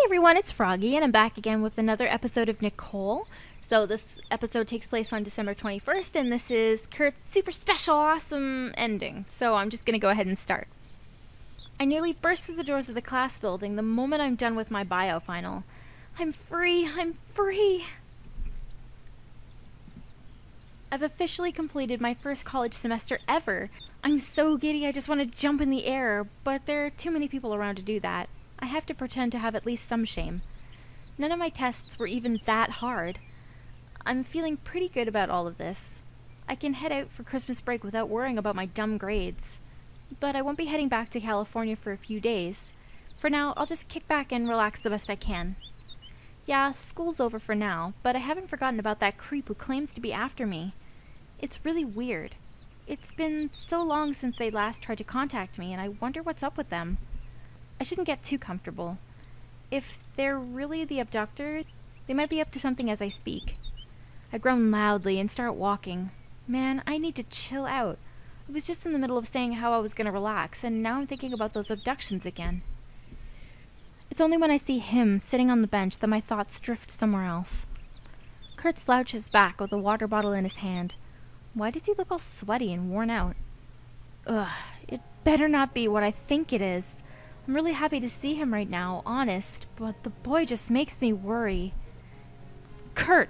everyone, it's Froggy, and I'm back again with another episode of Nicole. So this episode takes place on December 21st, and this is Kurt's super special, awesome ending. So I'm just going to go ahead and start. I nearly burst through the doors of the class building the moment I'm done with my bio final. I'm free! I'm free! I've officially completed my first college semester ever. I'm so giddy I just want to jump in the air, but there are too many people around to do that. I have to pretend to have at least some shame. None of my tests were even that hard. I'm feeling pretty good about all of this. I can head out for Christmas break without worrying about my dumb grades. But I won't be heading back to California for a few days. For now, I'll just kick back and relax the best I can. Yeah, school's over for now, but I haven't forgotten about that creep who claims to be after me. It's really weird. It's been so long since they last tried to contact me, and I wonder what's up with them. I shouldn't get too comfortable. If they're really the abductor, they might be up to something as I speak. I groan loudly and start walking. Man, I need to chill out. I was just in the middle of saying how I was going to relax, and now I'm thinking about those abductions again. It's only when I see him sitting on the bench that my thoughts drift somewhere else. Kurt slouches back with a water bottle in his hand. Why does he look all sweaty and worn out? Ugh, it better not be what I think it is. I'm really happy to see him right now, honest, but the boy just makes me worry. Kurt!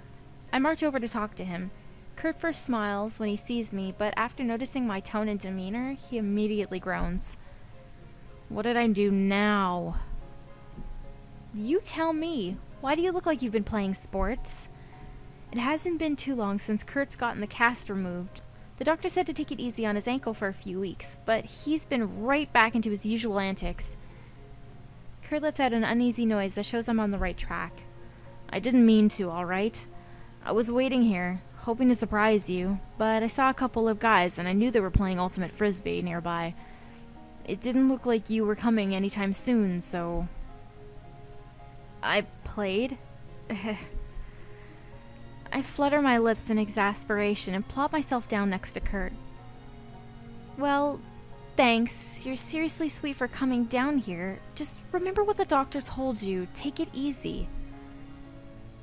I march over to talk to him. Kurt first smiles when he sees me, but after noticing my tone and demeanor, he immediately groans. What did I do now? You tell me. Why do you look like you've been playing sports? It hasn't been too long since Kurt's gotten the cast removed. The doctor said to take it easy on his ankle for a few weeks, but he's been right back into his usual antics. Kurt lets out an uneasy noise that shows I'm on the right track. I didn't mean to, alright? I was waiting here, hoping to surprise you, but I saw a couple of guys and I knew they were playing ultimate frisbee nearby. It didn't look like you were coming anytime soon, so... I played? I flutter my lips in exasperation and plop myself down next to Kurt. Well, thanks. You're seriously sweet for coming down here. Just remember what the doctor told you. Take it easy.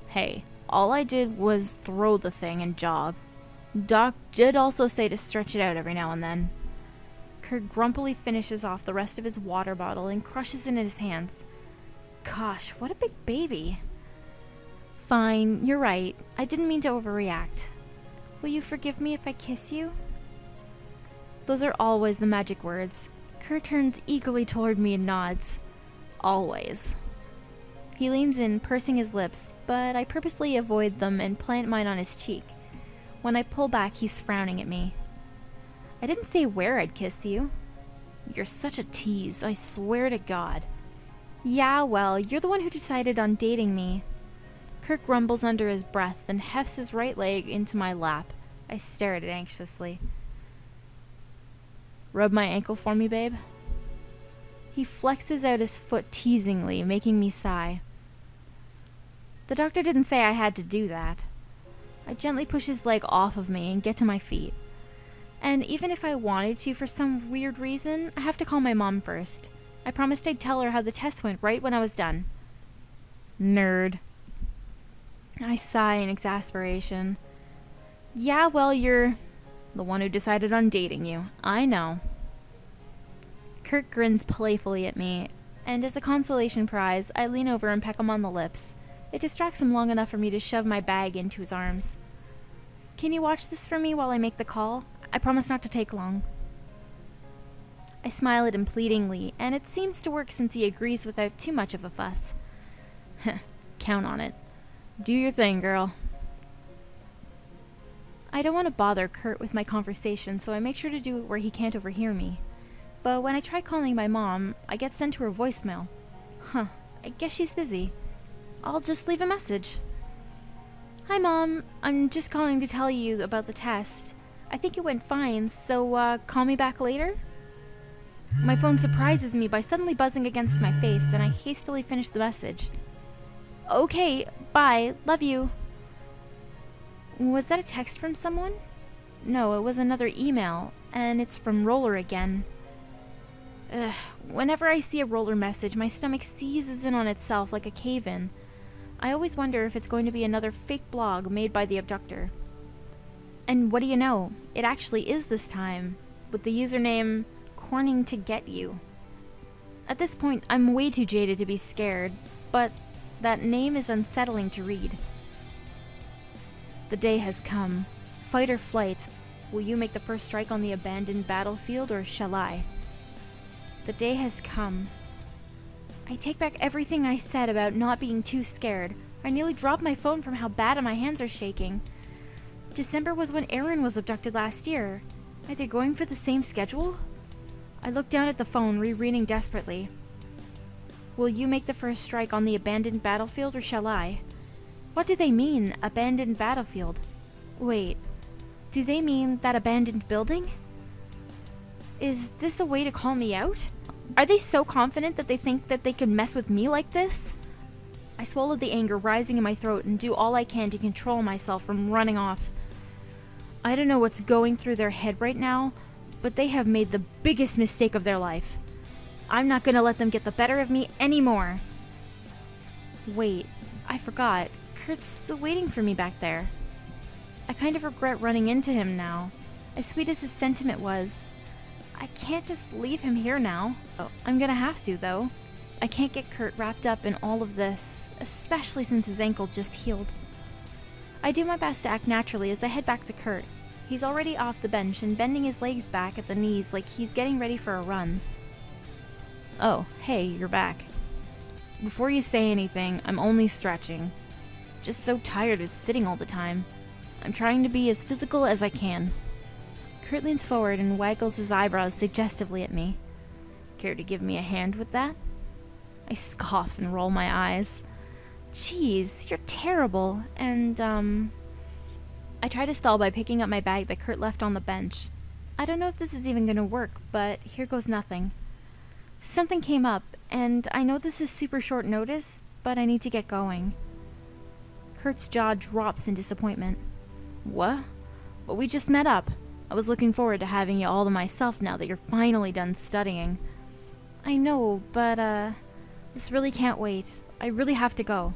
Hey, all I did was throw the thing and jog. Doc did also say to stretch it out every now and then. Kurt grumpily finishes off the rest of his water bottle and crushes it in his hands. Gosh, what a big baby. Fine, you're right. I didn't mean to overreact. Will you forgive me if I kiss you? Those are always the magic words. Kurt turns eagerly toward me and nods. Always. He leans in, pursing his lips, but I purposely avoid them and plant mine on his cheek. When I pull back, he's frowning at me. I didn't say where I'd kiss you. You're such a tease, I swear to God. Yeah, well, you're the one who decided on dating me. Kurt grumbles under his breath and hefts his right leg into my lap. I stare at it anxiously. Rub my ankle for me, babe? He flexes out his foot teasingly, making me sigh. The doctor didn't say I had to do that. I gently push his leg off of me and get to my feet. And even if I wanted to for some weird reason, I have to call my mom first. I promised I'd tell her how the test went right when I was done. Nerd. I sigh in exasperation. Yeah, well, you're the one who decided on dating you. I know. Kurt grins playfully at me, and as a consolation prize, I lean over and peck him on the lips. It distracts him long enough for me to shove my bag into his arms. Can you watch this for me while I make the call? I promise not to take long. I smile at him pleadingly, and it seems to work since he agrees without too much of a fuss. Count on it. Do your thing, girl. I don't want to bother Kurt with my conversation, so I make sure to do it where he can't overhear me. But when I try calling my mom, I get sent to her voicemail. I guess she's busy. I'll just leave a message. Hi, Mom. I'm just calling to tell you about the test. I think it went fine, so call me back later? My phone surprises me by suddenly buzzing against my face, and I hastily finish the message. Okay, bye. Love you. Was that a text from someone? No, it was another email, and it's from Roller again. Ugh, whenever I see a roller message, my stomach seizes in on itself like a cave-in. I always wonder if it's going to be another fake blog made by the abductor. And what do you know? It actually is this time, with the username Corning to Get You. At this point, I'm way too jaded to be scared, but that name is unsettling to read. The day has come. Fight or flight. Will you make the first strike on the abandoned battlefield, or shall I? The day has come. I take back everything I said about not being too scared. I nearly dropped my phone from how bad my hands are shaking. December was when Aaron was abducted last year. Are they going for the same schedule? I look down at the phone, rereading desperately. Will you make the first strike on the abandoned battlefield, or shall I? What do they mean, abandoned battlefield? Wait, do they mean that abandoned building? Is this a way to call me out? Are they so confident that they think that they can mess with me like this? I swallow the anger rising in my throat and do all I can to control myself from running off. I don't know what's going through their head right now, but they have made the biggest mistake of their life. I'm not gonna let them get the better of me anymore. Wait, I forgot. Kurt's still waiting for me back there. I kind of regret running into him now. As sweet as his sentiment was, I can't just leave him here now. Oh, I'm gonna have to, though. I can't get Kurt wrapped up in all of this, especially since his ankle just healed. I do my best to act naturally as I head back to Kurt. He's already off the bench and bending his legs back at the knees like he's getting ready for a run. Oh, hey, you're back. Before you say anything, I'm only stretching. Just so tired of sitting all the time. I'm trying to be as physical as I can. Kurt leans forward and waggles his eyebrows suggestively at me. Care to give me a hand with that? I scoff and roll my eyes. Jeez, you're terrible. And, I try to stall by picking up my bag that Kurt left on the bench. I don't know if this is even gonna work, but here goes nothing. Something came up, and I know this is super short notice, but I need to get going. Kurt's jaw drops in disappointment. What? Well, we just met up. I was looking forward to having you all to myself now that you're finally done studying. I know, but, this really can't wait. I really have to go.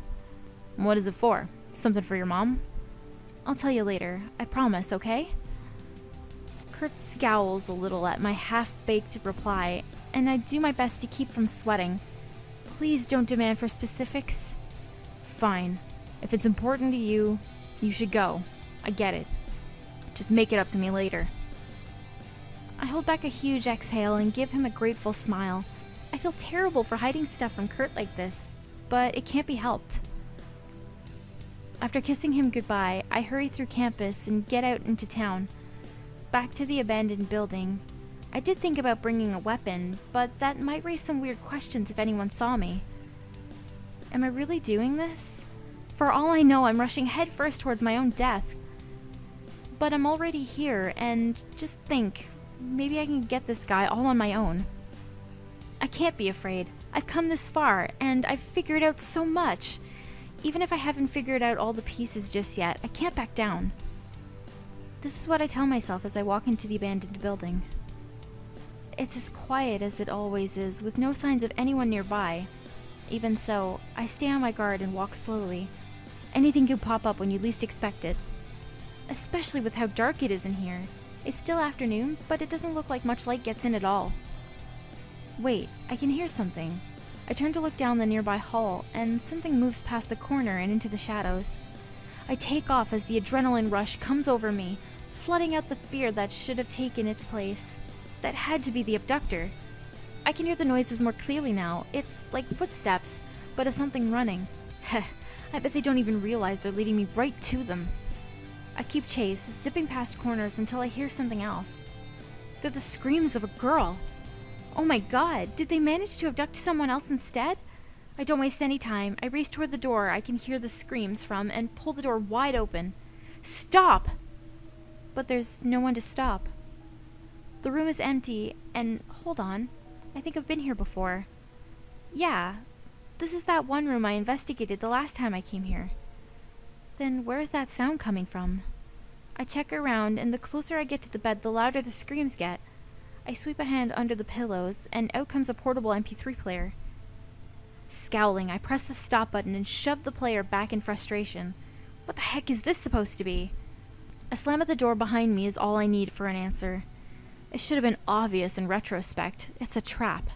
What is it for? Something for your mom? I'll tell you later. I promise, okay? Kurt scowls a little at my half-baked reply, and I do my best to keep from sweating. Please don't demand for specifics. Fine. If it's important to you, you should go. I get it. Just make it up to me later. I hold back a huge exhale and give him a grateful smile. I feel terrible for hiding stuff from Kurt like this, but it can't be helped. After kissing him goodbye, I hurry through campus and get out into town. Back to the abandoned building. I did think about bringing a weapon, but that might raise some weird questions if anyone saw me. Am I really doing this? For all I know, I'm rushing headfirst towards my own death. But I'm already here, and just think, maybe I can get this guy all on my own. I can't be afraid. I've come this far, and I've figured out so much. Even if I haven't figured out all the pieces just yet, I can't back down. This is what I tell myself as I walk into the abandoned building. It's as quiet as it always is, with no signs of anyone nearby. Even so, I stay on my guard and walk slowly. Anything could pop up when you least expect it. Especially with how dark it is in here. It's still afternoon, but it doesn't look like much light gets in at all. Wait, I can hear something. I turn to look down the nearby hall, and something moves past the corner and into the shadows. I take off as the adrenaline rush comes over me, flooding out the fear that should have taken its place. That had to be the abductor. I can hear the noises more clearly now. It's like footsteps, but of something running. Heh, I bet they don't even realize they're leading me right to them. I keep chase, zipping past corners until I hear something else. They're the screams of a girl. Oh my god, did they manage to abduct someone else instead? I don't waste any time. I race toward the door I can hear the screams from and pull the door wide open. Stop! But there's no one to stop. The room is empty, and hold on. I think I've been here before. Yeah, this is that one room I investigated the last time I came here. Then where is that sound coming from? I check around, and the closer I get to the bed, the louder the screams get. I sweep a hand under the pillows, and out comes a portable MP3 player. Scowling, I press the stop button and shove the player back in frustration. What the heck is this supposed to be? A slam at the door behind me is all I need for an answer. It should have been obvious in retrospect. It's a trap.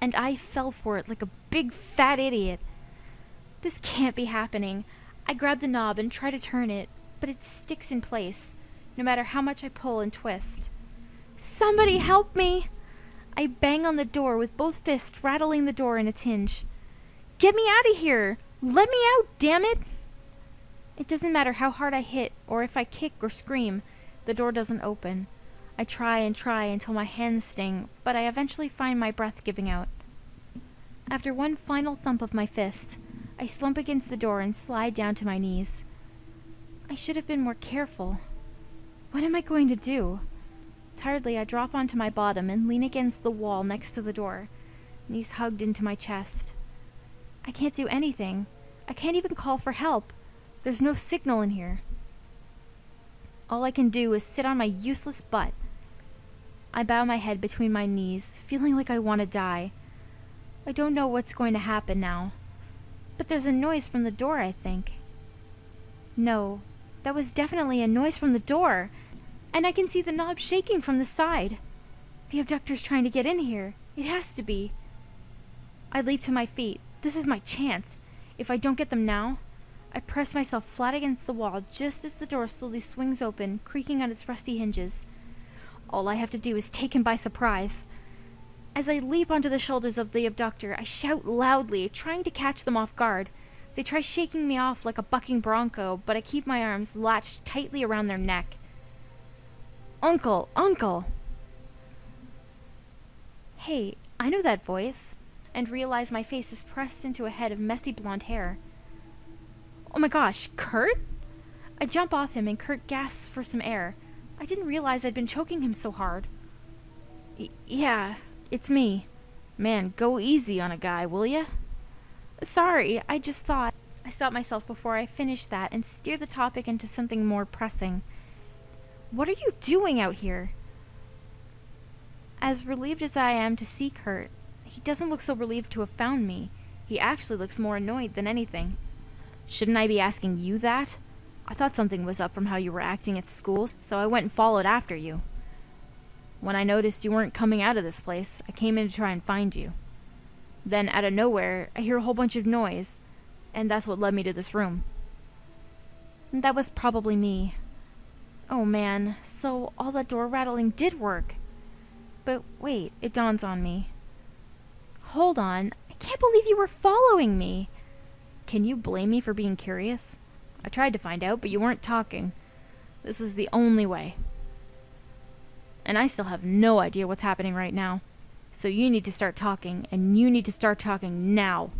And I fell for it like a big fat idiot. This can't be happening. I grab the knob and try to turn it, but it sticks in place, no matter how much I pull and twist. Somebody help me! I bang on the door with both fists, rattling the door in its hinge. Get me out of here! Let me out, damn it! It doesn't matter how hard I hit, or if I kick or scream, the door doesn't open. I try and try until my hands sting, but I eventually find my breath giving out. After one final thump of my fist, I slump against the door and slide down to my knees. I should have been more careful. What am I going to do? Tiredly, I drop onto my bottom and lean against the wall next to the door, knees hugged into my chest. I can't do anything. I can't even call for help. There's no signal in here. All I can do is sit on my useless butt. I bow my head between my knees, feeling like I want to die. I don't know what's going to happen now. But there's a noise from the door, I think. No, that was definitely a noise from the door. And I can see the knob shaking from the side. The abductor's trying to get in here. It has to be. I leap to my feet. This is my chance. If I don't get them now, I press myself flat against the wall just as the door slowly swings open, creaking on its rusty hinges. All I have to do is take him by surprise. As I leap onto the shoulders of the abductor, I shout loudly, trying to catch them off guard. They try shaking me off like a bucking bronco, but I keep my arms latched tightly around their neck. Uncle! Uncle! Hey, I know that voice, and realize my face is pressed into a head of messy blonde hair. Oh my gosh, Kurt? I jump off him and Kurt gasps for some air. I didn't realize I'd been choking him so hard. Yeah, it's me. Man, go easy on a guy, will ya? Sorry, I just thought... I stopped myself before I finished that and steered the topic into something more pressing. What are you doing out here? As relieved as I am to see Kurt, he doesn't look so relieved to have found me. He actually looks more annoyed than anything. Shouldn't I be asking you that? I thought something was up from how you were acting at school, so I went and followed after you. When I noticed you weren't coming out of this place, I came in to try and find you. Then, out of nowhere, I hear a whole bunch of noise, and that's what led me to this room. That was probably me. Oh man, so all that door rattling did work. But wait, it dawns on me. Hold on, I can't believe you were following me. Can you blame me for being curious? I tried to find out, but you weren't talking. This was the only way. And I still have no idea what's happening right now. So you need to start talking, and you need to start talking now.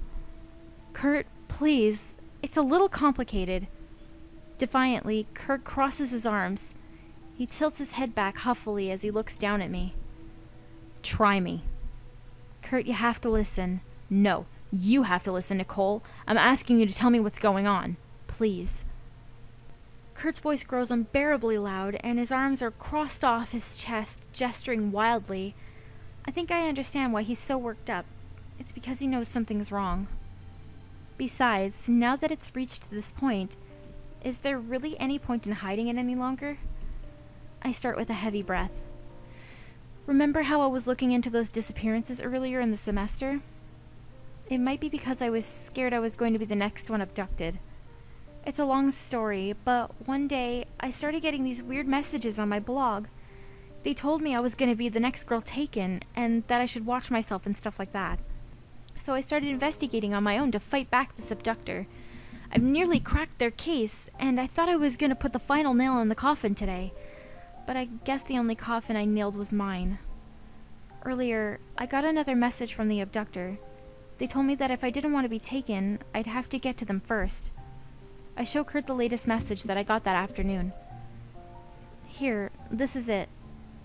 Kurt, please. It's a little complicated. Defiantly, Kurt crosses his arms. He tilts his head back huffily as he looks down at me. Try me. Kurt, you have to listen. No, you have to listen, Nicole. I'm asking you to tell me what's going on. Please. Kurt's voice grows unbearably loud, and his arms are crossed off his chest, gesturing wildly. I think I understand why he's so worked up. It's because he knows something's wrong. Besides, now that it's reached this point, is there really any point in hiding it any longer? I start with a heavy breath. Remember how I was looking into those disappearances earlier in the semester? It might be because I was scared I was going to be the next one abducted. It's a long story, but one day I started getting these weird messages on my blog. They told me I was going to be the next girl taken, and that I should watch myself and stuff like that. So I started investigating on my own to fight back this abductor. I've nearly cracked their case, and I thought I was going to put the final nail in the coffin today. But I guess the only coffin I nailed was mine. Earlier, I got another message from the abductor. They told me that if I didn't want to be taken, I'd have to get to them first. I show Kurt the latest message that I got that afternoon. Here, this is it.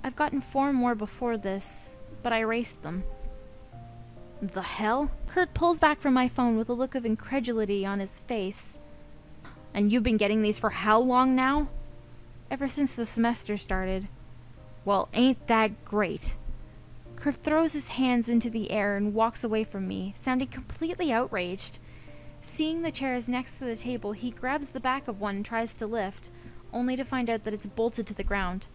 I've gotten 4 more before this, but I erased them. The hell? Kurt pulls back from my phone with a look of incredulity on his face. And you've been getting these for how long now? Ever since the semester started. Well, ain't that great. Kurt throws his hands into the air and walks away from me, sounding completely outraged. Seeing the chairs next to the table, he grabs the back of one and tries to lift, only to find out that it's bolted to the ground.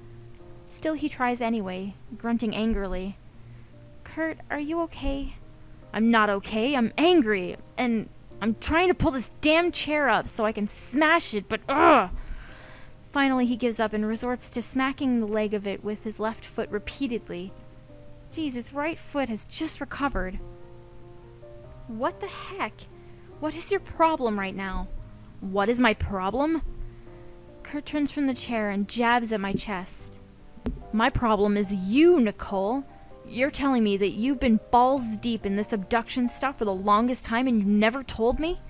Still, he tries anyway, grunting angrily. Kurt, are you okay? I'm not okay. I'm angry, and I'm trying to pull this damn chair up so I can smash it, but ugh! Finally, he gives up and resorts to smacking the leg of it with his left foot repeatedly. Geez, his right foot has just recovered. What the heck? What is your problem right now? What is my problem? Kurt turns from the chair and jabs at my chest. My problem is you, Nicole. You're telling me that you've been balls deep in this abduction stuff for the longest time and you never told me?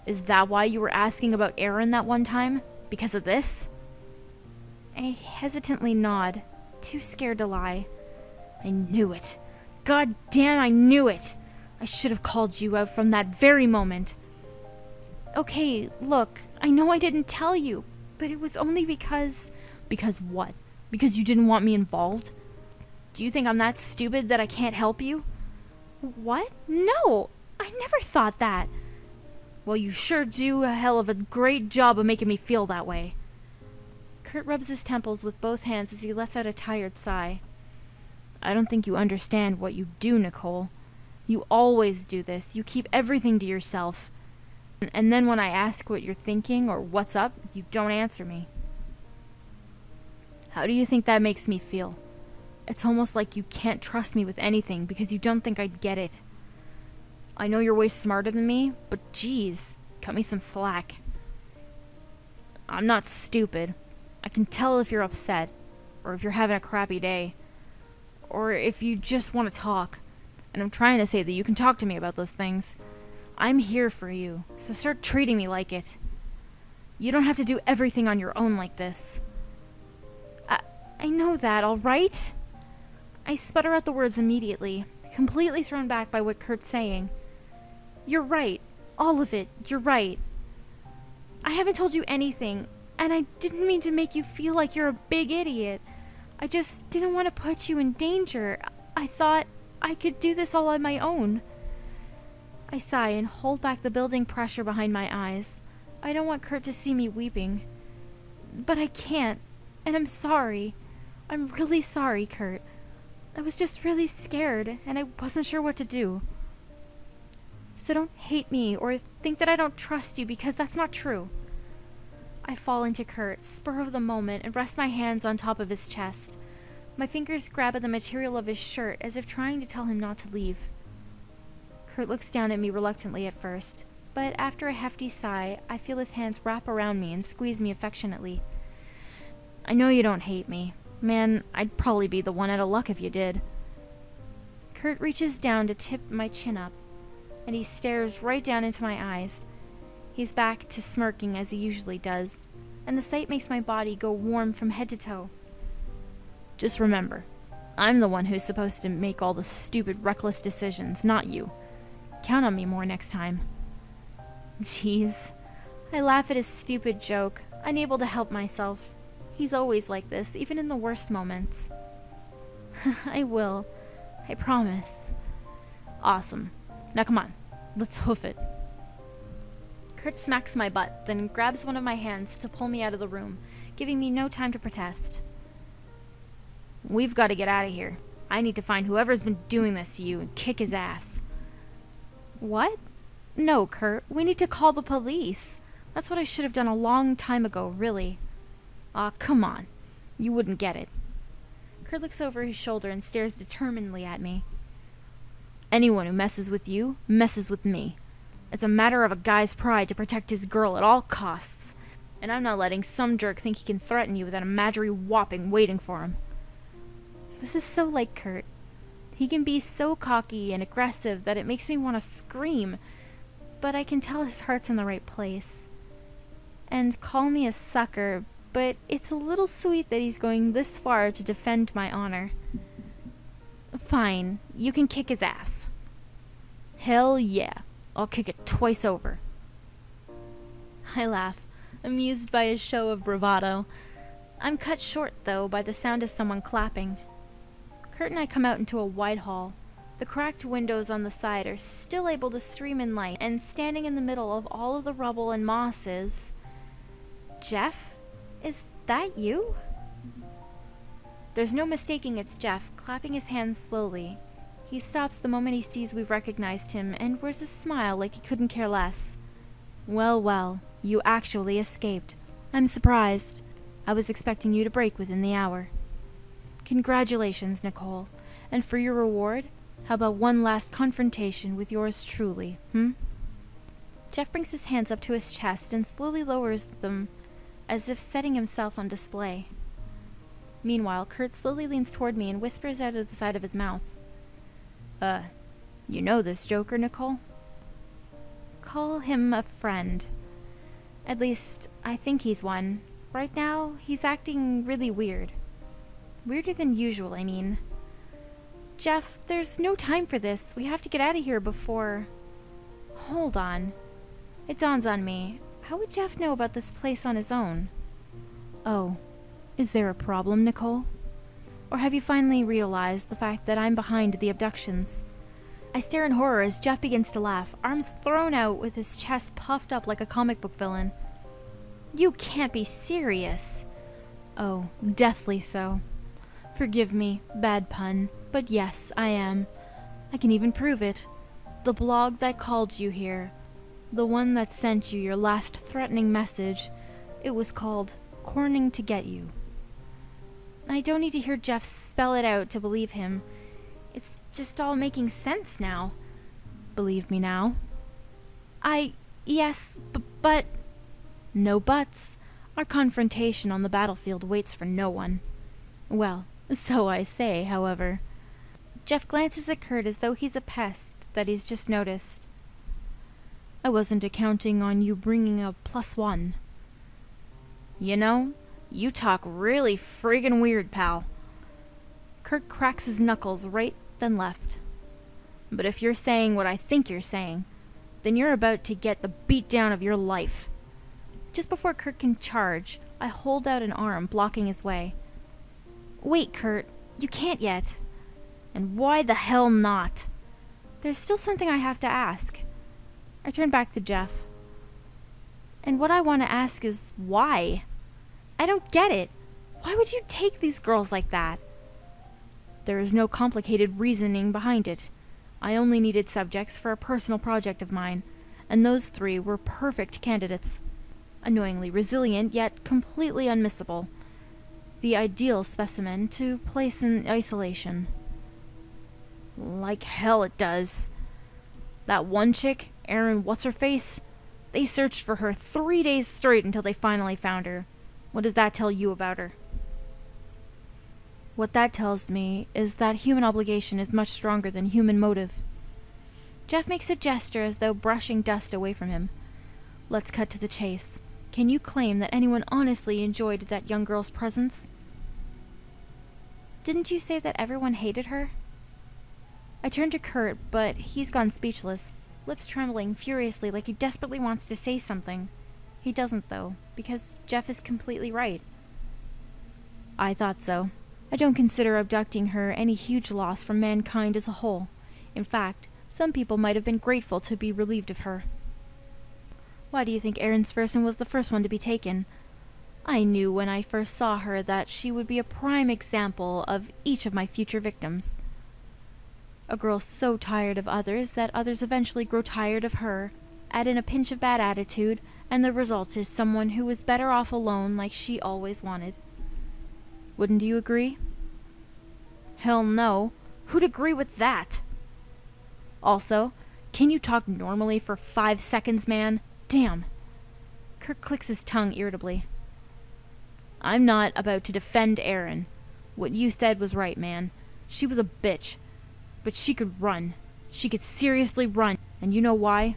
Is that why you were asking about Aaron that one time? Because of this? I hesitantly nod, too scared to lie. I knew it. God damn, I knew it. I should have called you out from that very moment. Okay, look, I know I didn't tell you, but it was only because... Because what? Because you didn't want me involved? Do you think I'm that stupid that I can't help you? What? No, I never thought that. Well, you sure do a hell of a great job of making me feel that way. Kurt rubs his temples with both hands as he lets out a tired sigh. I don't think you understand what you do, Nicole. You always do this. You keep everything to yourself. And then when I ask what you're thinking or what's up, you don't answer me. How do you think that makes me feel? It's almost like you can't trust me with anything because you don't think I'd get it. I know you're way smarter than me, but geez, cut me some slack. I'm not stupid. I can tell if you're upset, or if you're having a crappy day, or if you just want to talk. And I'm trying to say that you can talk to me about those things. I'm here for you, so start treating me like it. You don't have to do everything on your own like this. I know that, all right? I sputter out the words immediately, completely thrown back by what Kurt's saying. You're right. All of it. You're right. I haven't told you anything, and I didn't mean to make you feel like you're a big idiot. I just didn't want to put you in danger. I thought I could do this all on my own. I sigh and hold back the building pressure behind my eyes. I don't want Kurt to see me weeping. But I can't, and I'm sorry. I'm really sorry, Kurt. I was just really scared, and I wasn't sure what to do. So don't hate me or think that I don't trust you, because that's not true. I fall into Kurt, spur of the moment, and rest my hands on top of his chest. My fingers grab at the material of his shirt as if trying to tell him not to leave. Kurt looks down at me reluctantly at first, but after a hefty sigh, I feel his hands wrap around me and squeeze me affectionately. I know you don't hate me. Man, I'd probably be the one out of luck if you did. Kurt reaches down to tip my chin up, and he stares right down into my eyes. He's back to smirking as he usually does, and the sight makes my body go warm from head to toe. Just remember, I'm the one who's supposed to make all the stupid, reckless decisions, not you. Count on me more next time. Jeez. I laugh at his stupid joke, unable to help myself. He's always like this, even in the worst moments. I will. I promise. Awesome. Now come on. Let's hoof it. Kurt smacks my butt, then grabs one of my hands to pull me out of the room, giving me no time to protest. We've got to get out of here. I need to find whoever's been doing this to you and kick his ass. What? No, Kurt. We need to call the police. That's what I should have done a long time ago, really. Aw, come on. You wouldn't get it. Kurt looks over his shoulder and stares determinedly at me. Anyone who messes with you, messes with me. It's a matter of a guy's pride to protect his girl at all costs. And I'm not letting some jerk think he can threaten you without a Marjorie whopping waiting for him. This is so like Kurt. He can be so cocky and aggressive that it makes me want to scream. But I can tell his heart's in the right place. And call me a sucker, but it's a little sweet that he's going this far to defend my honor. Fine, you can kick his ass. Hell yeah, I'll kick it twice over. I laugh, amused by his show of bravado. I'm cut short, though, by the sound of someone clapping. Kurt and I come out into a wide hall. The cracked windows on the side are still able to stream in light, and standing in the middle of all of the rubble and moss is... Jeff? Is that you? There's no mistaking it's Jeff, clapping his hands slowly. He stops the moment he sees we've recognized him, and wears a smile like he couldn't care less. Well, well, you actually escaped. I'm surprised. I was expecting you to break within the hour. Congratulations, Nicole. And for your reward, how about one last confrontation with yours truly, Jeff brings his hands up to his chest and slowly lowers them, as if setting himself on display. Meanwhile, Kurt slowly leans toward me and whispers out of the side of his mouth. You know this joker, Nicole? Call him a friend. At least, I think he's one. Right now, he's acting really weird. Weirder than usual, I mean. Jeff, there's no time for this. We have to get out of here before... Hold on. It dawns on me. How would Jeff know about this place on his own? Oh, is there a problem, Nicole? Or have you finally realized the fact that I'm behind the abductions? I stare in horror as Jeff begins to laugh, arms thrown out with his chest puffed up like a comic book villain. You can't be serious. Oh, deathly so. Forgive me, bad pun, but yes, I am. I can even prove it. The blog that called you here. The one that sent you your last threatening message. It was called Corning to Get You. I don't need to hear Jeff spell it out to believe him. It's just all making sense now. Believe me now? Yes, but... No buts. Our confrontation on the battlefield waits for no one. Well, so I say, however. Jeff glances at Kurt as though he's a pest that he's just noticed. I wasn't accounting on you bringing a +1. You know, you talk really friggin' weird, pal. Kurt cracks his knuckles right then left. But if you're saying what I think you're saying, then you're about to get the beatdown of your life. Just before Kurt can charge, I hold out an arm, blocking his way. Wait, Kurt, you can't yet. And why the hell not? There's still something I have to ask. I turn back to Jeff. And what I want to ask is why? I don't get it. Why would you take these girls like that? There is no complicated reasoning behind it. I only needed subjects for a personal project of mine, and those 3 were perfect candidates. Annoyingly resilient, yet completely unmissable. The ideal specimen to place in isolation. Like hell it does. That one chick, Erin What's-Her-Face, they searched for her 3 days straight until they finally found her. What does that tell you about her? What that tells me is that human obligation is much stronger than human motive. Jeff makes a gesture as though brushing dust away from him. Let's cut to the chase. Can you claim that anyone honestly enjoyed that young girl's presence? Didn't you say that everyone hated her? I turn to Kurt, but he's gone speechless, lips trembling furiously like he desperately wants to say something. He doesn't, though, because Jeff is completely right. I thought so. I don't consider abducting her any huge loss for mankind as a whole. In fact, some people might have been grateful to be relieved of her. Why do you think Erin Sverson was the first one to be taken? I knew when I first saw her that she would be a prime example of each of my future victims. A girl so tired of others that others eventually grow tired of her, add in a pinch of bad attitude, and the result is someone who is better off alone like she always wanted. Wouldn't you agree? Hell no. Who'd agree with that? Also, can you talk normally for 5 seconds, man? Damn. Kirk clicks his tongue irritably. I'm not about to defend Erin. What you said was right, man. She was a bitch. But she could run. She could seriously run. And you know why?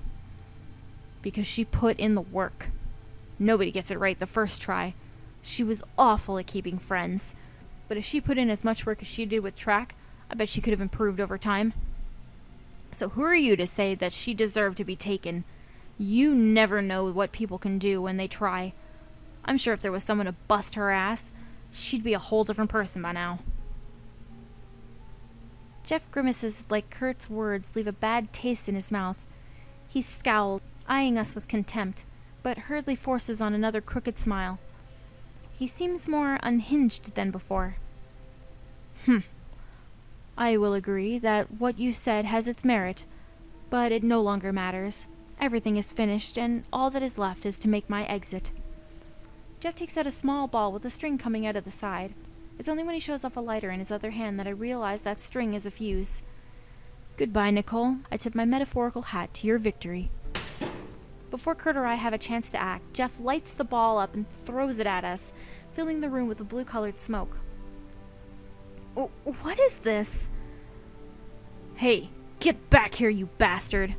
Because she put in the work. Nobody gets it right the first try. She was awful at keeping friends. But if she put in as much work as she did with track, I bet she could have improved over time. So who are you to say that she deserved to be taken? You never know what people can do when they try. I'm sure if there was someone to bust her ass, she'd be a whole different person by now. Jeff grimaces like Kurt's words leave a bad taste in his mouth. He scowls, eyeing us with contempt, but hurriedly forces on another crooked smile. He seems more unhinged than before. I will agree that what you said has its merit, but it no longer matters. Everything is finished, and all that is left is to make my exit. Jeff takes out a small ball with a string coming out of the side. It's only when he shows off a lighter in his other hand that I realize that string is a fuse. Goodbye, Nicole. I tip my metaphorical hat to your victory. Before Kurt or I have a chance to act, Jeff lights the ball up and throws it at us, filling the room with a blue-colored smoke. Oh, what is this? Hey, get back here, you bastard!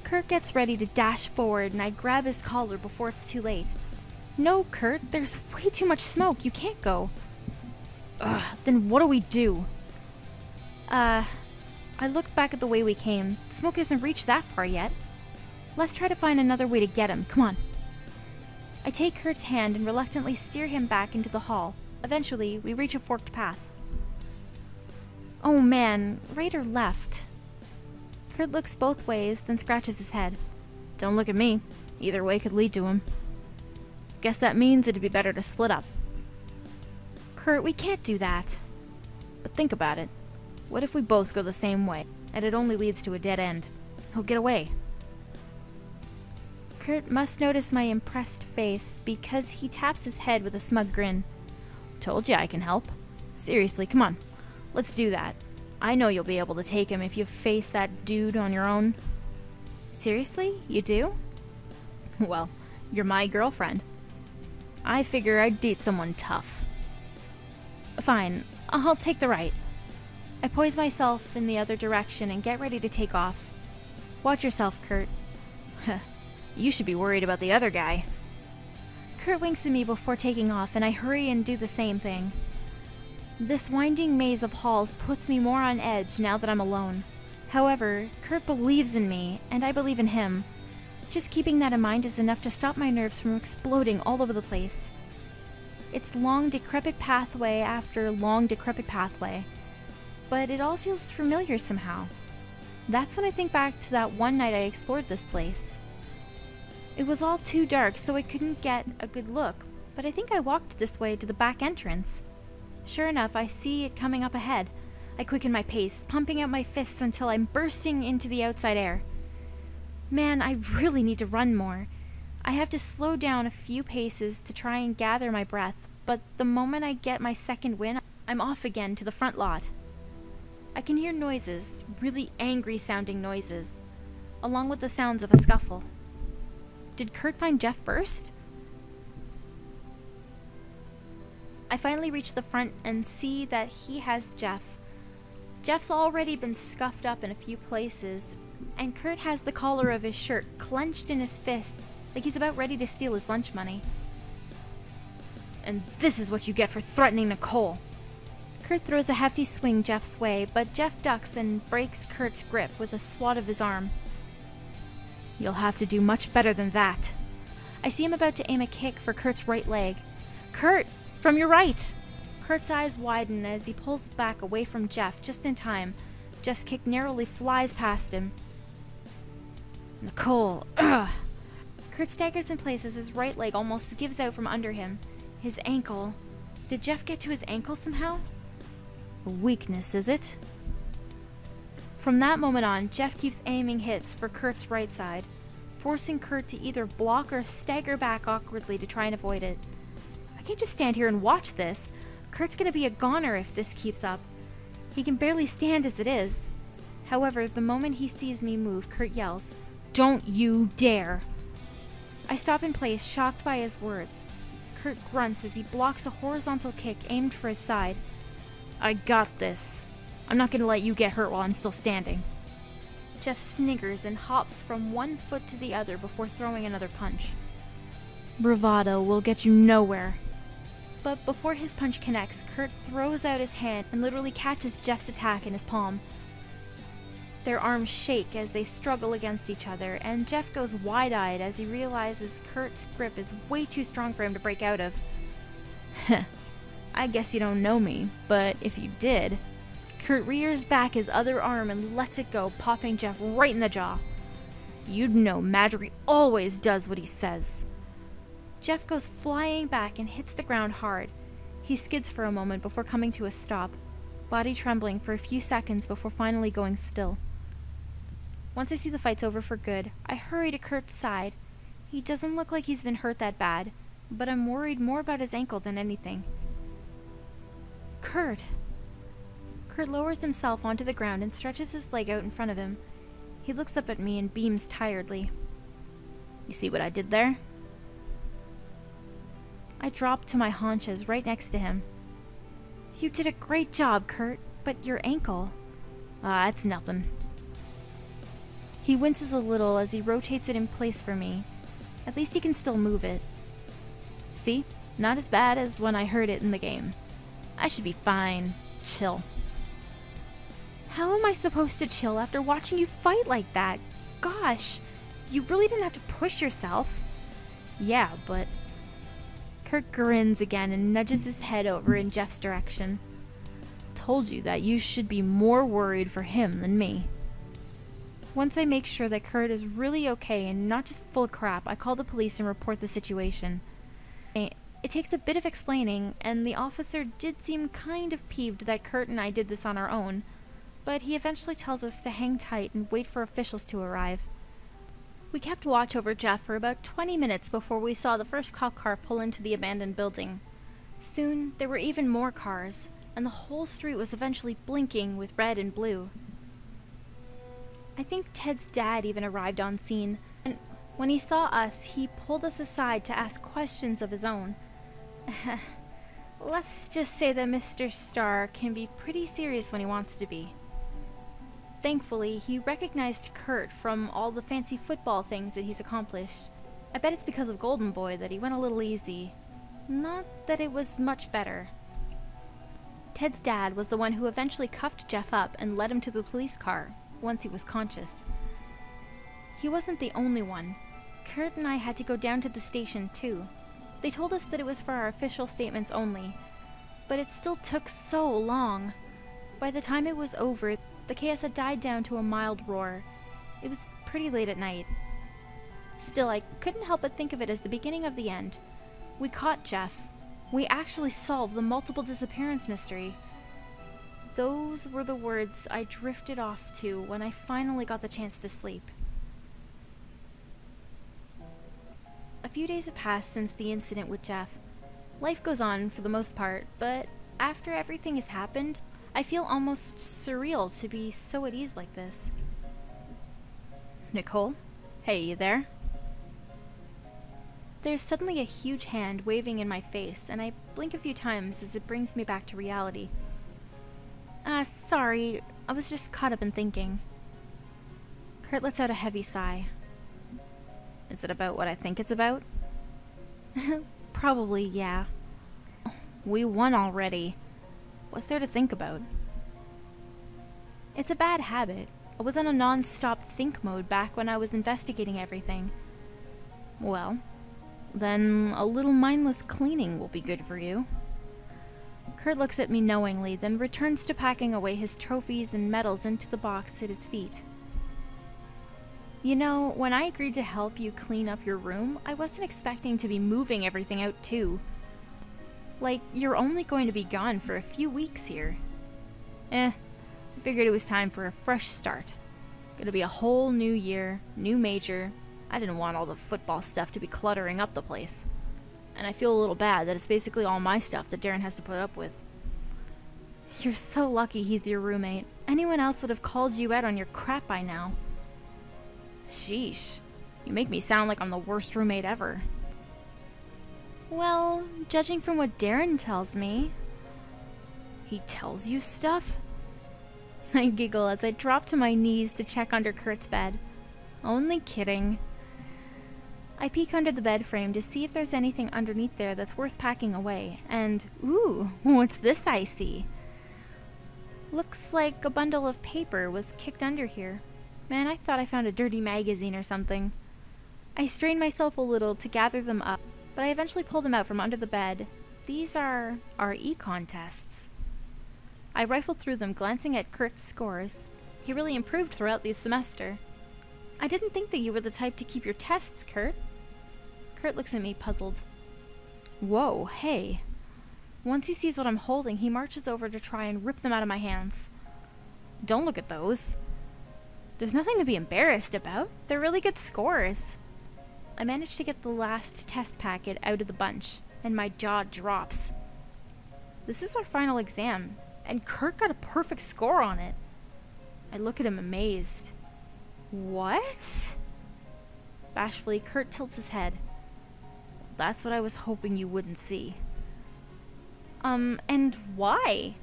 Kurt gets ready to dash forward, and I grab his collar before it's too late. No, Kurt, there's way too much smoke. You can't go. Ugh, then what do we do? I look back at the way we came. The smoke hasn't reached that far yet. Let's try to find another way to get him. Come on. I take Kurt's hand and reluctantly steer him back into the hall. Eventually, we reach a forked path. Oh man, right or left? Kurt looks both ways, then scratches his head. Don't look at me. Either way could lead to him. Guess that means it'd be better to split up. Kurt, we can't do that. But think about it. What if we both go the same way, and it only leads to a dead end? He'll get away. Kurt must notice my impressed face, because he taps his head with a smug grin. Told you I can help. Seriously, come on. Let's do that. I know you'll be able to take him if you face that dude on your own. Seriously? You do? Well, you're my girlfriend. I figure I'd date someone tough. Fine, I'll take the right. I poise myself in the other direction and get ready to take off. Watch yourself, Kurt. You should be worried about the other guy. Kurt winks at me before taking off, and I hurry and do the same thing. This winding maze of halls puts me more on edge now that I'm alone. However, Kurt believes in me, and I believe in him. Just keeping that in mind is enough to stop my nerves from exploding all over the place. It's long, decrepit pathway after long, decrepit pathway. But it all feels familiar somehow. That's when I think back to that one night I explored this place. It was all too dark, so I couldn't get a good look, but I think I walked this way to the back entrance. Sure enough, I see it coming up ahead. I quicken my pace, pumping out my fists until I'm bursting into the outside air. Man, I really need to run more. I have to slow down a few paces to try and gather my breath, but the moment I get my second wind, I'm off again to the front lot. I can hear noises, really angry-sounding noises, along with the sounds of a scuffle. Did Kurt find Jeff first? I finally reach the front and see that he has Jeff. Jeff's already been scuffed up in a few places, and Kurt has the collar of his shirt clenched in his fist like he's about ready to steal his lunch money. And this is what you get for threatening Nicole. Kurt throws a hefty swing Jeff's way, but Jeff ducks and breaks Kurt's grip with a swat of his arm. You'll have to do much better than that. I see him about to aim a kick for Kurt's right leg. Kurt, from your right! Kurt's eyes widen as he pulls back away from Jeff just in time. Jeff's kick narrowly flies past him. Nicole, ugh! Kurt staggers in place as his right leg almost gives out from under him. His ankle. Did Jeff get to his ankle somehow? A weakness, is it? From that moment on, Jeff keeps aiming hits for Kurt's right side, forcing Kurt to either block or stagger back awkwardly to try and avoid it. I can't just stand here and watch this. Kurt's gonna be a goner if this keeps up. He can barely stand as it is. However, the moment he sees me move, Kurt yells, "Don't you dare!" I stop in place, shocked by his words. Kurt grunts as he blocks a horizontal kick aimed for his side. I got this. I'm not gonna let you get hurt while I'm still standing. Jeff sniggers and hops from one foot to the other before throwing another punch. Bravado will get you nowhere. But before his punch connects, Kurt throws out his hand and literally catches Jeff's attack in his palm. Their arms shake as they struggle against each other, and Jeff goes wide-eyed as he realizes Kurt's grip is way too strong for him to break out of. I guess you don't know me, but if you did... Kurt rears back his other arm and lets it go, popping Jeff right in the jaw. You'd know Marjorie always does what he says. Jeff goes flying back and hits the ground hard. He skids for a moment before coming to a stop, body trembling for a few seconds before finally going still. Once I see the fight's over for good, I hurry to Kurt's side. He doesn't look like he's been hurt that bad, but I'm worried more about his ankle than anything. Kurt! Kurt lowers himself onto the ground and stretches his leg out in front of him. He looks up at me and beams tiredly. You see what I did there? I drop to my haunches right next to him. You did a great job, Kurt, but your ankle... it's nothing. He winces a little as he rotates it in place for me. At least he can still move it. See? Not as bad as when I hurt it in the game. I should be fine. Chill. How am I supposed to chill after watching you fight like that? Gosh, you really didn't have to push yourself. Yeah, but... Kurt grins again and nudges his head over in Jeff's direction. Told you that you should be more worried for him than me. Once I make sure that Kurt is really okay and not just full of crap, I call the police and report the situation. It takes a bit of explaining, and the officer did seem kind of peeved that Kurt and I did this on our own, but he eventually tells us to hang tight and wait for officials to arrive. We kept watch over Jeff for about 20 minutes before we saw the first cop car pull into the abandoned building. Soon, there were even more cars, and the whole street was eventually blinking with red and blue. I think Ted's dad even arrived on scene, and when he saw us, he pulled us aside to ask questions of his own. Let's just say that Mr. Starr can be pretty serious when he wants to be. Thankfully, he recognized Kurt from all the fancy football things that he's accomplished. I bet it's because of Golden Boy that he went a little easy. Not that it was much better. Ted's dad was the one who eventually cuffed Jeff up and led him to the police car, once he was conscious. He wasn't the only one. Kurt and I had to go down to the station too. They told us that it was for our official statements only, but it still took so long. By the time it was over, the chaos had died down to a mild roar. It was pretty late at night. Still, I couldn't help but think of it as the beginning of the end. We caught Jeff. We actually solved the multiple disappearance mystery. Those were the words I drifted off to when I finally got the chance to sleep. A few days have passed since the incident with Jeff. Life goes on for the most part, but after everything has happened, I feel almost surreal to be so at ease like this. Nicole? Hey, you there? There's suddenly a huge hand waving in my face, and I blink a few times as it brings me back to reality. Sorry, I was just caught up in thinking. Kurt lets out a heavy sigh. Is it about what I think it's about? Probably, yeah. We won already. What's there to think about? It's a bad habit. I was on a non-stop think mode back when I was investigating everything. Well, then a little mindless cleaning will be good for you. Kurt looks at me knowingly, then returns to packing away his trophies and medals into the box at his feet. You know, when I agreed to help you clean up your room, I wasn't expecting to be moving everything out too. Like, you're only going to be gone for a few weeks here. I figured it was time for a fresh start. Gonna be a whole new year, new major. I didn't want all the football stuff to be cluttering up the place. And I feel a little bad that it's basically all my stuff that Darren has to put up with. You're so lucky he's your roommate. Anyone else would have called you out on your crap by now. Sheesh. You make me sound like I'm the worst roommate ever. Well, judging from what Darren tells me... He tells you stuff? I giggle as I drop to my knees to check under Kurt's bed. Only kidding. I peek under the bed frame to see if there's anything underneath there that's worth packing away, and ooh, what's this I see? Looks like a bundle of paper was kicked under here. Man, I thought I found a dirty magazine or something. I strain myself a little to gather them up, but I eventually pull them out from under the bed These are RE contests. I rifled through them, glancing at Kurt's scores. He really improved throughout the semester. I didn't think that you were the type to keep your tests, Kurt. Kurt looks at me, puzzled. Whoa, hey. Once he sees what I'm holding, he marches over to try and rip them out of my hands. Don't look at those. There's nothing to be embarrassed about. They're really good scores. I managed to get the last test packet out of the bunch, and my jaw drops. This is our final exam, and Kurt got a perfect score on it. I look at him amazed. What? Bashfully, Kurt tilts his head. That's what I was hoping you wouldn't see. And why?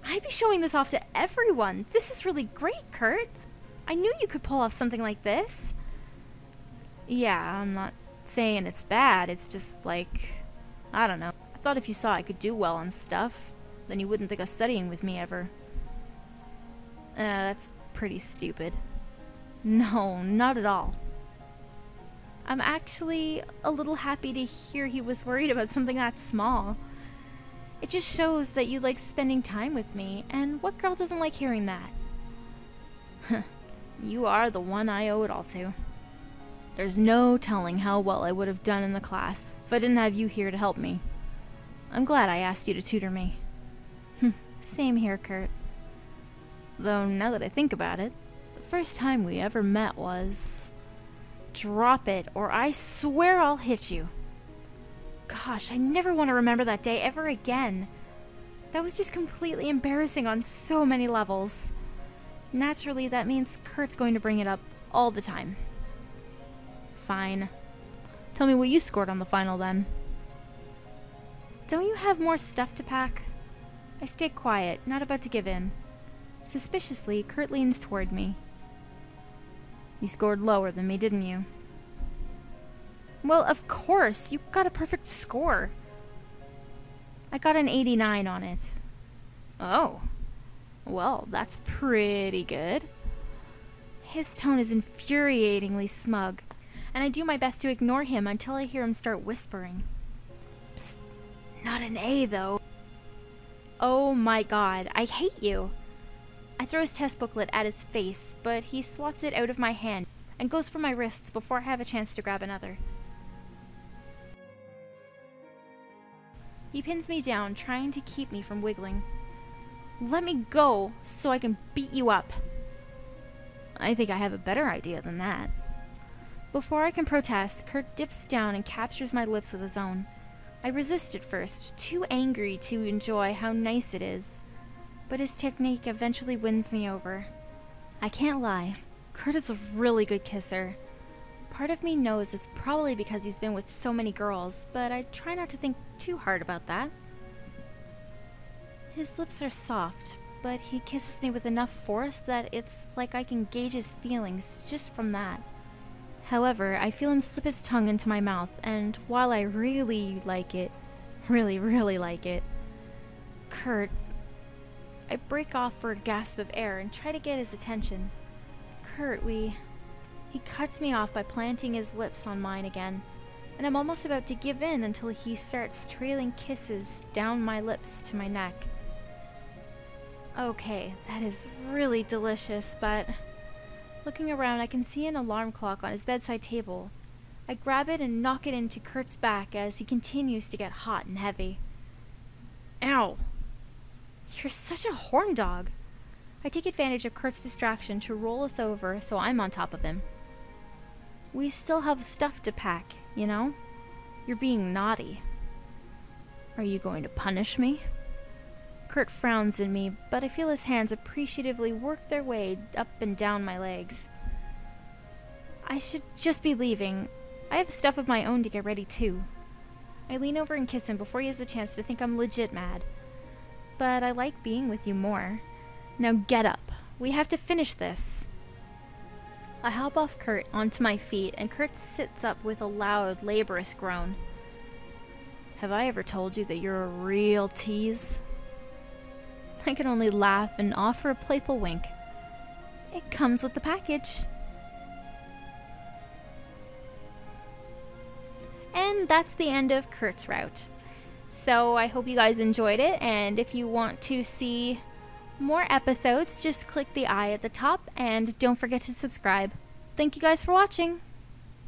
I'd be showing this off to everyone. This is really great, Kurt. I knew you could pull off something like this. Yeah, I'm not saying it's bad. It's just like, I don't know. I thought if you saw I could do well on stuff, then you wouldn't think of studying with me ever. That's pretty stupid. No, not at all. I'm actually a little happy to hear he was worried about something that small. It just shows that you like spending time with me, and what girl doesn't like hearing that? You are the one I owe it all to. There's no telling how well I would have done in the class if I didn't have you here to help me. I'm glad I asked you to tutor me. Same here, Kurt. Though now that I think about it, the first time we ever met was... Drop it, or I swear I'll hit you. Gosh, I never want to remember that day ever again. That was just completely embarrassing on so many levels. Naturally, that means Kurt's going to bring it up all the time. Fine. Tell me what you scored on the final then. Don't you have more stuff to pack? I stay quiet, not about to give in. Suspiciously, Kurt leans toward me. You scored lower than me, didn't you? Well, of course. You got a perfect score. I got an 89 on it. Oh. Well, that's pretty good. His tone is infuriatingly smug, and I do my best to ignore him until I hear him start whispering. Psst. Not an A, though. Oh my god, I hate you. I throw his test booklet at his face, but he swats it out of my hand and goes for my wrists before I have a chance to grab another. He pins me down, trying to keep me from wiggling. Let me go, so I can beat you up. I think I have a better idea than that. Before I can protest, Kurt dips down and captures my lips with his own. I resist at first, too angry to enjoy how nice it is. But his technique eventually wins me over. I can't lie, Kurt is a really good kisser. Part of me knows it's probably because he's been with so many girls, but I try not to think too hard about that. His lips are soft, but he kisses me with enough force that it's like I can gauge his feelings just from that. However, I feel him slip his tongue into my mouth, and while I really like it, really like it, Kurt, I break off for a gasp of air and try to get his attention. Kurt, he cuts me off by planting his lips on mine again, and I'm almost about to give in until he starts trailing kisses down my lips to my neck. Okay, that is really delicious, but looking around I can see an alarm clock on his bedside table. I grab it and knock it into Kurt's back as he continues to get hot and heavy. Ow! You're such a horn dog. I take advantage of Kurt's distraction to roll us over so I'm on top of him. We still have stuff to pack, you know? You're being naughty. Are you going to punish me? Kurt frowns at me, but I feel his hands appreciatively work their way up and down my legs. I should just be leaving. I have stuff of my own to get ready too. I lean over and kiss him before he has a chance to think I'm legit mad. But I like being with you more. Now get up. We have to finish this. I hop off Kurt onto my feet, and Kurt sits up with a loud, laborious groan. Have I ever told you that you're a real tease? I can only laugh and offer a playful wink. It comes with the package. And that's the end of Kurt's route. So I hope you guys enjoyed it, and if you want to see more episodes, just click the I at the top and don't forget to subscribe. Thank you guys for watching.